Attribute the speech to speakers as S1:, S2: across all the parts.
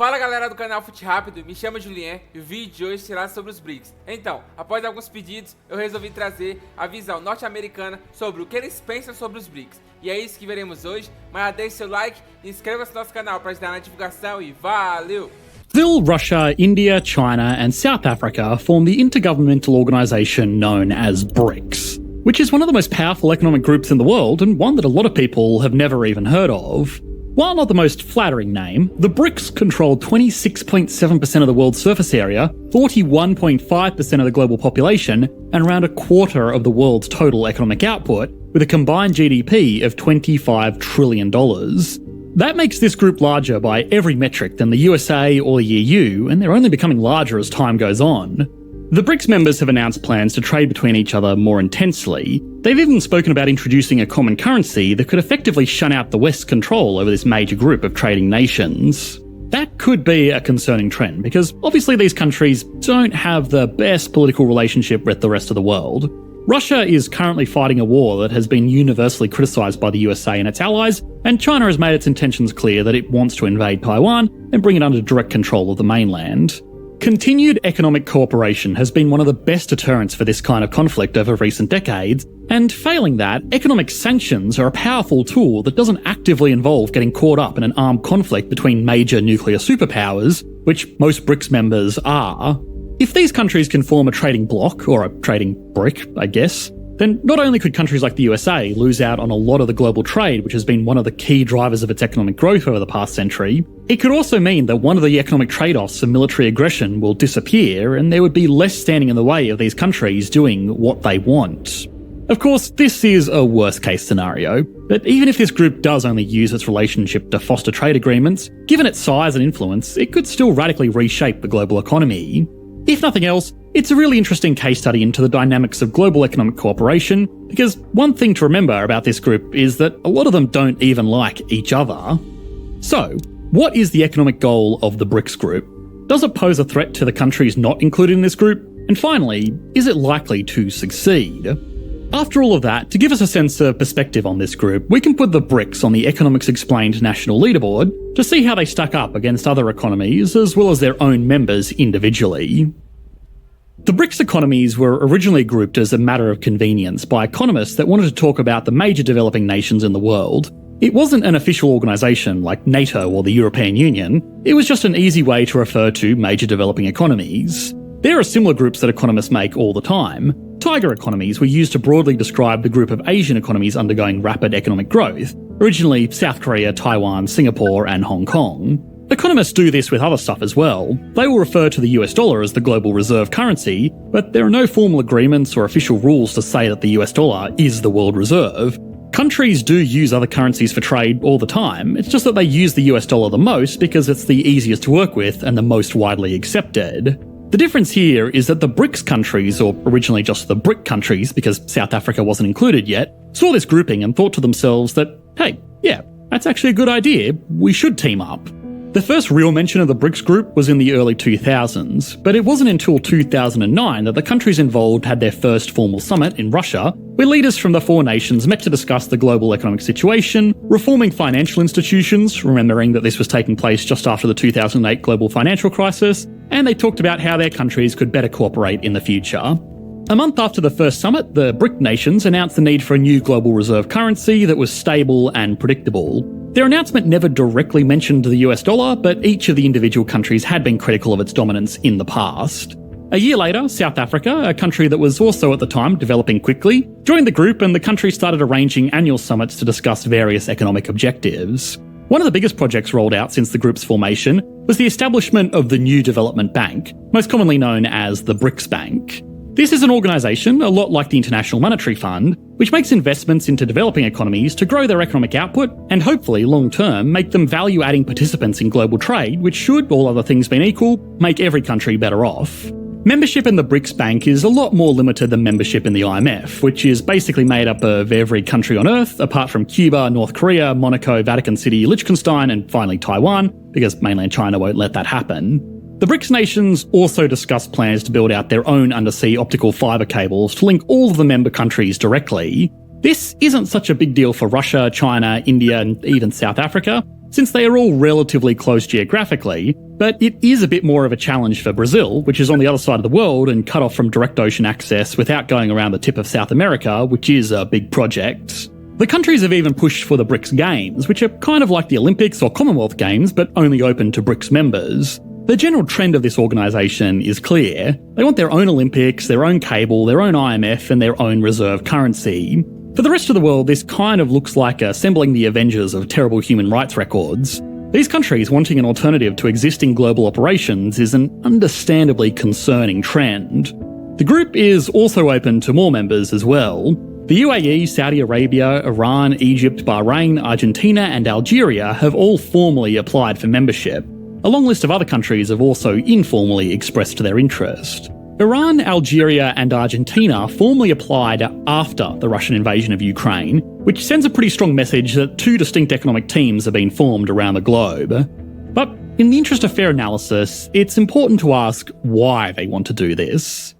S1: Fala galera do canal Fute Rápido, me chamo Julien e o vídeo de hoje será sobre os BRICS. Então, após alguns pedidos, eu resolvi trazer a visão norte-americana sobre o que eles pensam sobre os BRICS. E é isso que veremos hoje, mas deixe seu like e inscreva-se no nosso canal para ajudar na divulgação e valeu!
S2: Brazil, Russia, India, China and South Africa form the intergovernmental organisation known as BRICS, which is one of the most powerful economic groups in the world and one that a lot of people have never even heard of. While not the most flattering name, the BRICS control 26.7% of the world's surface area, 41.5% of the global population, and around a quarter of the world's total economic output, with a combined GDP of $25 trillion. That makes this group larger by every metric than the USA or the EU, and they're only becoming larger as time goes on. The BRICS members have announced plans to trade between each other more intensely. They've even spoken about introducing a common currency that could effectively shut out the West's control over this major group of trading nations. That could be a concerning trend, because obviously these countries don't have the best political relationship with the rest of the world. Russia is currently fighting a war that has been universally criticised by the USA and its allies, and China has made its intentions clear that it wants to invade Taiwan and bring it under direct control of the mainland. Continued economic cooperation has been one of the best deterrents for this kind of conflict over recent decades, and failing that, economic sanctions are a powerful tool that doesn't actively involve getting caught up in an armed conflict between major nuclear superpowers, which most BRICS members are. If these countries can form a trading bloc, or a trading brick, I guess, then not only could countries like the USA lose out on a lot of the global trade, which has been one of the key drivers of its economic growth over the past century, it could also mean that one of the economic trade-offs of military aggression will disappear, and there would be less standing in the way of these countries doing what they want. Of course, this is a worst-case scenario, but even if this group does only use its relationship to foster trade agreements, given its size and influence, it could still radically reshape the global economy. If nothing else, it's a really interesting case study into the dynamics of global economic cooperation, because one thing to remember about this group is that a lot of them don't even like each other. So, what is the economic goal of the BRICS group? Does it pose a threat to the countries not included in this group? And finally, is it likely to succeed? After all of that, to give us a sense of perspective on this group, we can put the BRICS on the Economics Explained national leaderboard to see how they stack up against other economies as well as their own members individually. The BRICS economies were originally grouped as a matter of convenience by economists that wanted to talk about the major developing nations in the world. It wasn't an official organisation like NATO or the European Union, it was just an easy way to refer to major developing economies. There are similar groups that economists make all the time. Tiger economies were used to broadly describe the group of Asian economies undergoing rapid economic growth, originally South Korea, Taiwan, Singapore and Hong Kong. Economists do this with other stuff as well. They will refer to the US dollar as the global reserve currency, but there are no formal agreements or official rules to say that the US dollar is the world reserve. Countries do use other currencies for trade all the time, it's just that they use the US dollar the most because it's the easiest to work with and the most widely accepted. The difference here is that the BRICS countries, or originally just the BRIC countries because South Africa wasn't included yet, saw this grouping and thought to themselves that, hey, yeah, that's actually a good idea, we should team up. The first real mention of the BRICS group was in the early 2000s, but it wasn't until 2009 that the countries involved had their first formal summit in Russia, where leaders from the four nations met to discuss the global economic situation, reforming financial institutions, remembering that this was taking place just after the 2008 global financial crisis, and they talked about how their countries could better cooperate in the future. A month after the first summit, the BRIC nations announced the need for a new global reserve currency that was stable and predictable. Their announcement never directly mentioned the US dollar, but each of the individual countries had been critical of its dominance in the past. A year later, South Africa, a country that was also at the time developing quickly, joined the group and the country started arranging annual summits to discuss various economic objectives. One of the biggest projects rolled out since the group's formation was the establishment of the New Development Bank, most commonly known as the BRICS Bank. This is an organisation, a lot like the International Monetary Fund, which makes investments into developing economies to grow their economic output and hopefully, long-term, make them value-adding participants in global trade, which should, all other things being equal, make every country better off. Membership in the BRICS Bank is a lot more limited than membership in the IMF, which is basically made up of every country on Earth, apart from Cuba, North Korea, Monaco, Vatican City, Liechtenstein, and finally Taiwan, because mainland China won't let that happen. The BRICS nations also discussed plans to build out their own undersea optical fibre cables to link all of the member countries directly. This isn't such a big deal for Russia, China, India and even South Africa, since they are all relatively close geographically, but it is a bit more of a challenge for Brazil, which is on the other side of the world and cut off from direct ocean access without going around the tip of South America, which is a big project. The countries have even pushed for the BRICS Games, which are kind of like the Olympics or Commonwealth Games, but only open to BRICS members. The general trend of this organisation is clear. They want their own Olympics, their own cable, their own IMF, and their own reserve currency. For the rest of the world, this kind of looks like assembling the Avengers of terrible human rights records. These countries wanting an alternative to existing global operations is an understandably concerning trend. The group is also open to more members as well. The UAE, Saudi Arabia, Iran, Egypt, Bahrain, Argentina and Algeria have all formally applied for membership. A long list of other countries have also informally expressed their interest. Iran, Algeria and Argentina formally applied after the Russian invasion of Ukraine, which sends a pretty strong message that two distinct economic teams have been formed around the globe. But in the interest of fair analysis, it's important to ask why they want to do this.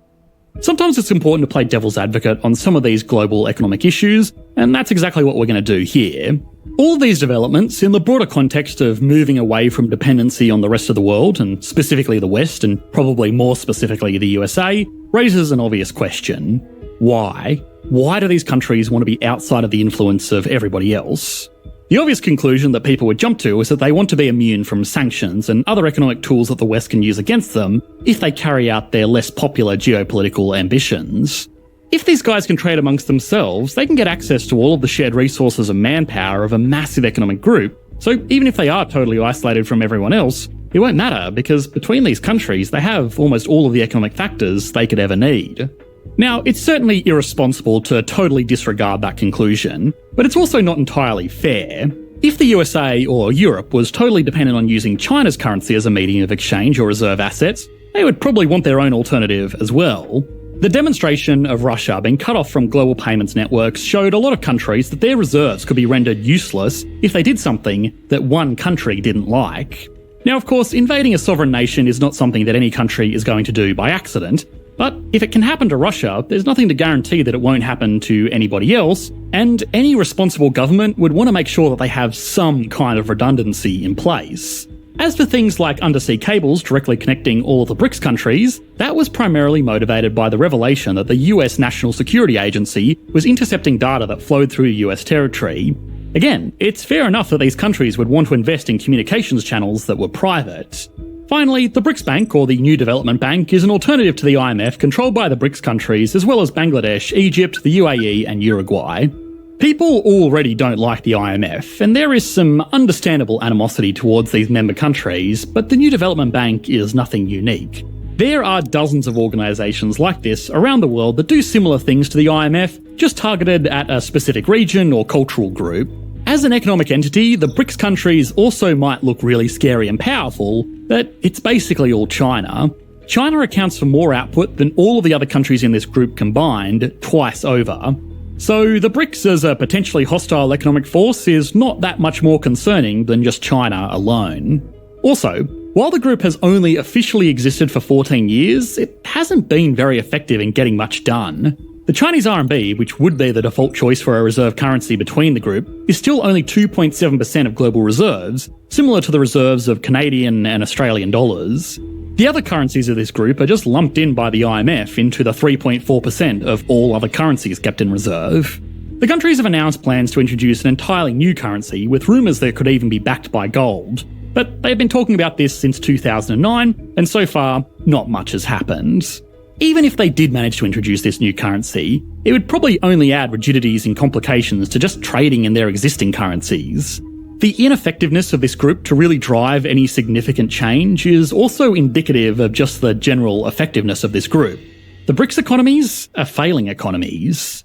S2: Sometimes it's important to play devil's advocate on some of these global economic issues, and that's exactly what we're going to do here. All of these developments, in the broader context of moving away from dependency on the rest of the world, and specifically the West, and probably more specifically the USA, raises an obvious question. Why? Why do these countries want to be outside of the influence of everybody else? The obvious conclusion that people would jump to is that they want to be immune from sanctions and other economic tools that the West can use against them if they carry out their less popular geopolitical ambitions. If these guys can trade amongst themselves, they can get access to all of the shared resources and manpower of a massive economic group, so even if they are totally isolated from everyone else, it won't matter because between these countries they have almost all of the economic factors they could ever need. Now, it's certainly irresponsible to totally disregard that conclusion, but it's also not entirely fair. If the USA or Europe was totally dependent on using China's currency as a medium of exchange or reserve assets, they would probably want their own alternative as well. The demonstration of Russia being cut off from global payments networks showed a lot of countries that their reserves could be rendered useless if they did something that one country didn't like. Now, of course, invading a sovereign nation is not something that any country is going to do by accident, but if it can happen to Russia, there's nothing to guarantee that it won't happen to anybody else, and any responsible government would want to make sure that they have some kind of redundancy in place. As for things like undersea cables directly connecting all of the BRICS countries, that was primarily motivated by the revelation that the US National Security Agency was intercepting data that flowed through US territory. Again, it's fair enough that these countries would want to invest in communications channels that were private. Finally, the BRICS Bank, or the New Development Bank, is an alternative to the IMF controlled by the BRICS countries as well as Bangladesh, Egypt, the UAE and Uruguay. People already don't like the IMF, and there is some understandable animosity towards these member countries, but the New Development Bank is nothing unique. There are dozens of organisations like this around the world that do similar things to the IMF, just targeted at a specific region or cultural group. As an economic entity, the BRICS countries also might look really scary and powerful, but it's basically all China. China accounts for more output than all of the other countries in this group combined, twice over. So the BRICS as a potentially hostile economic force is not that much more concerning than just China alone. Also, while the group has only officially existed for 14 years, it hasn't been very effective in getting much done. The Chinese RMB, which would be the default choice for a reserve currency between the group, is still only 2.7% of global reserves, similar to the reserves of Canadian and Australian dollars. The other currencies of this group are just lumped in by the IMF into the 3.4% of all other currencies kept in reserve. The countries have announced plans to introduce an entirely new currency, with rumours that it could even be backed by gold. But they've been talking about this since 2009, and so far, not much has happened. Even if they did manage to introduce this new currency, it would probably only add rigidities and complications to just trading in their existing currencies. The ineffectiveness of this group to really drive any significant change is also indicative of just the general effectiveness of this group. The BRICS economies are failing economies.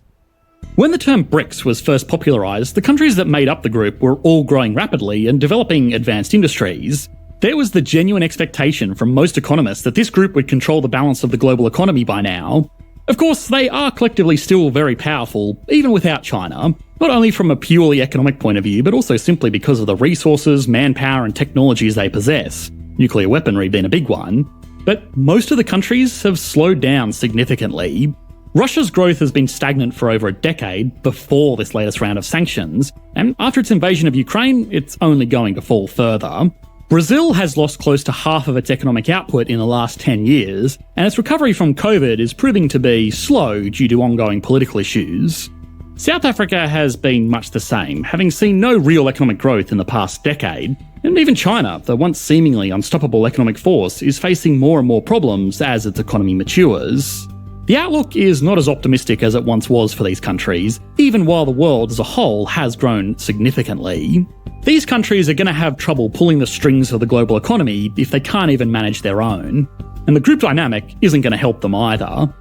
S2: When the term BRICS was first popularised, the countries that made up the group were all growing rapidly and developing advanced industries. There was the genuine expectation from most economists that this group would control the balance of the global economy by now. Of course, they are collectively still very powerful, even without China, not only from a purely economic point of view, but also simply because of the resources, manpower and technologies they possess, nuclear weaponry being a big one. But most of the countries have slowed down significantly. Russia's growth has been stagnant for over a decade before this latest round of sanctions, and after its invasion of Ukraine, it's only going to fall further. Brazil has lost close to half of its economic output in the last 10 years, and its recovery from COVID is proving to be slow due to ongoing political issues. South Africa has been much the same, having seen no real economic growth in the past decade, and even China, the once seemingly unstoppable economic force, is facing more and more problems as its economy matures. The outlook is not as optimistic as it once was for these countries, even while the world as a whole has grown significantly. These countries are going to have trouble pulling the strings of the global economy if they can't even manage their own, and the group dynamic isn't going to help them either.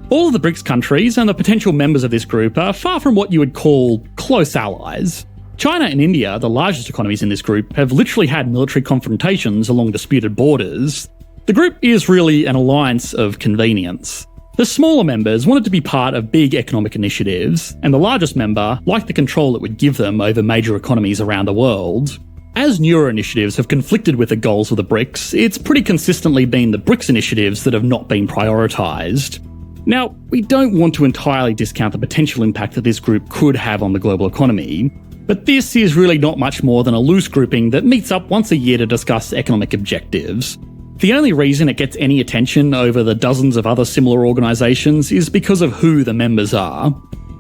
S2: All of the BRICS countries and the potential members of this group are far from what you would call close allies. China and India, the largest economies in this group, have literally had military confrontations along disputed borders. The group is really an alliance of convenience. The smaller members wanted to be part of big economic initiatives, and the largest member liked the control it would give them over major economies around the world. As newer initiatives have conflicted with the goals of the BRICS, it's pretty consistently been the BRICS initiatives that have not been prioritised. Now, we don't want to entirely discount the potential impact that this group could have on the global economy, but this is really not much more than a loose grouping that meets up once a year to discuss economic objectives. The only reason it gets any attention over the dozens of other similar organisations is because of who the members are.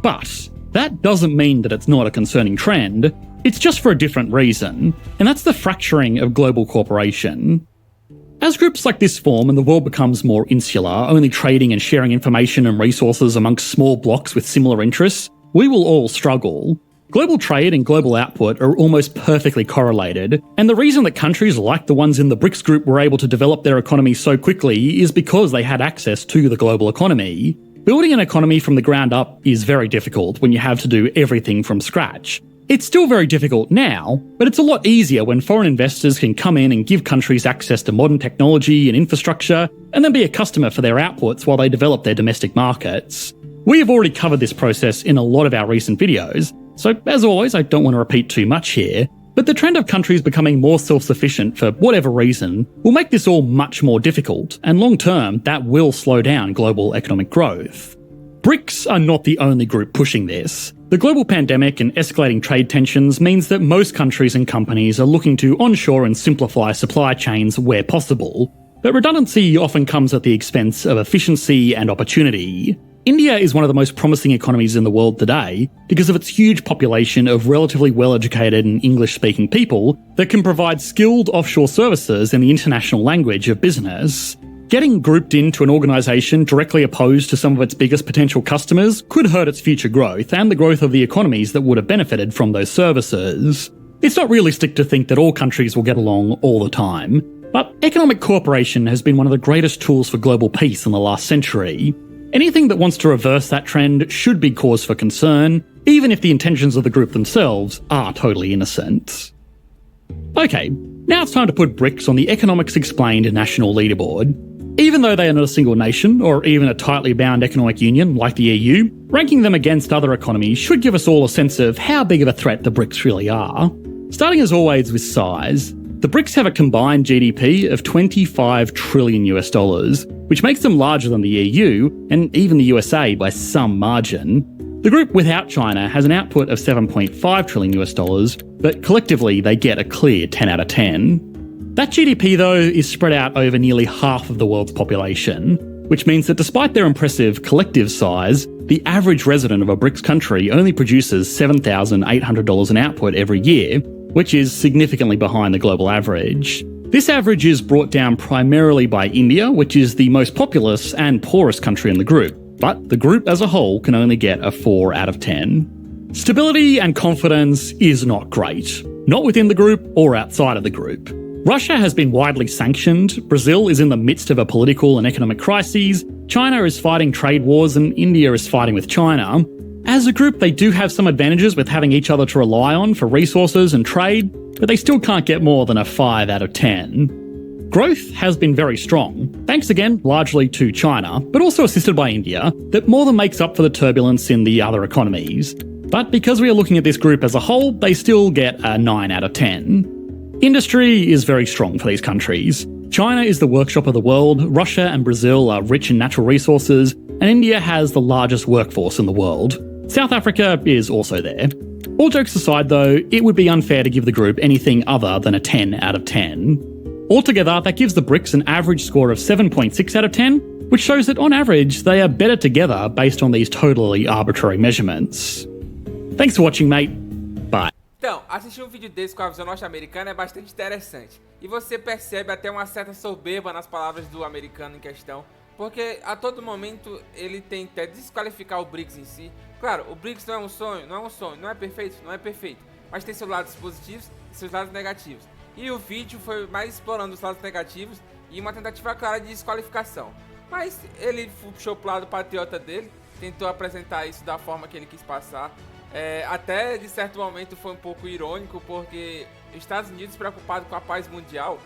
S2: But that doesn't mean that it's not a concerning trend, it's just for a different reason, and that's the fracturing of global cooperation. As groups like this form and the world becomes more insular, only trading and sharing information and resources amongst small blocks with similar interests, we will all struggle. Global trade and global output are almost perfectly correlated, and the reason that countries like the ones in the BRICS group were able to develop their economies so quickly is because they had access to the global economy. Building an economy from the ground up is very difficult when you have to do everything from scratch. It's still very difficult now, but it's a lot easier when foreign investors can come in and give countries access to modern technology and infrastructure, and then be a customer for their outputs while they develop their domestic markets. We have already covered this process in a lot of our recent videos, so as always, I don't want to repeat too much here, but the trend of countries becoming more self-sufficient for whatever reason will make this all much more difficult, and long term, that will slow down global economic growth. BRICS are not the only group pushing this. The global pandemic and escalating trade tensions means that most countries and companies are looking to onshore and simplify supply chains where possible, but redundancy often comes at the expense of efficiency and opportunity. India is one of the most promising economies in the world today because of its huge population of relatively well-educated and English-speaking people that can provide skilled offshore services in the international language of business. Getting grouped into an organisation directly opposed to some of its biggest potential customers could hurt its future growth and the growth of the economies that would have benefited from those services. It's not realistic to think that all countries will get along all the time, but economic cooperation has been one of the greatest tools for global peace in the last century. Anything that wants to reverse that trend should be cause for concern, even if the intentions of the group themselves are totally innocent. Okay, now it's time to put BRICS on the Economics Explained national leaderboard. Even though they are not a single nation, or even a tightly bound economic union like the EU, ranking them against other economies should give us all a sense of how big of a threat the BRICS really are. Starting as always with size, the BRICS have a combined GDP of $25 trillion US, which makes them larger than the EU, and even the USA by some margin. The group without China has an output of $7.5 trillion US, but collectively they get a clear 10 out of 10. That GDP though is spread out over nearly half of the world's population, which means that despite their impressive collective size, the average resident of a BRICS country only produces $7,800 in output every year, which is significantly behind the global average. This average is brought down primarily by India, which is the most populous and poorest country in the group, but the group as a whole can only get a 4 out of 10. Stability and confidence is not great, not within the group or outside of the group. Russia has been widely sanctioned, Brazil is in the midst of a political and economic crisis, China is fighting trade wars, and India is fighting with China. As a group, they do have some advantages with having each other to rely on for resources and trade, but they still can't get more than a 5 out of 10. Growth has been very strong, thanks again largely to China, but also assisted by India, that more than makes up for the turbulence in the other economies. But because we are looking at this group as a whole, they still get a 9 out of 10. Industry is very strong for these countries. China is the workshop of the world, Russia and Brazil are rich in natural resources, and India has the largest workforce in the world. South Africa is also there. All jokes aside though, it would be unfair to give the group anything other than a 10 out of 10. Altogether, that gives the BRICS an average score of 7.6 out of 10, which shows that on average, they are better together based on these totally arbitrary measurements. Thanks for watching, mate. Bye.
S1: Então, assistir um vídeo desse com a visão norte-americana é bastante interessante. E você percebe até uma certa soberba nas palavras do americano em questão, porque a todo momento ele tenta desqualificar o BRICS em si. Claro, o BRICS não é um sonho, não é perfeito, mas tem seus lados positivos e seus lados negativos. E o vídeo foi mais explorando os lados negativos e uma tentativa clara de desqualificação. Mas ele puxou pro lado patriota dele, tentou apresentar isso da forma que ele quis passar. Até de certo momento foi um pouco irônico, porque os Estados Unidos preocupado com a paz mundial,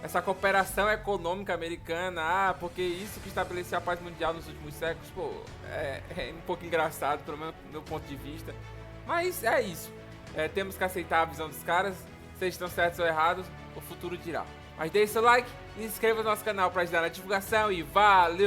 S1: essa cooperação econômica americana, porque isso que estabeleceu a paz mundial nos últimos séculos, pô, é um pouco engraçado, pelo menos do meu ponto de vista. Mas é isso, temos que aceitar a visão dos caras, se estão certos ou errados, o futuro dirá. Mas deixe seu like, e se inscreva no nosso canal para ajudar na divulgação e valeu!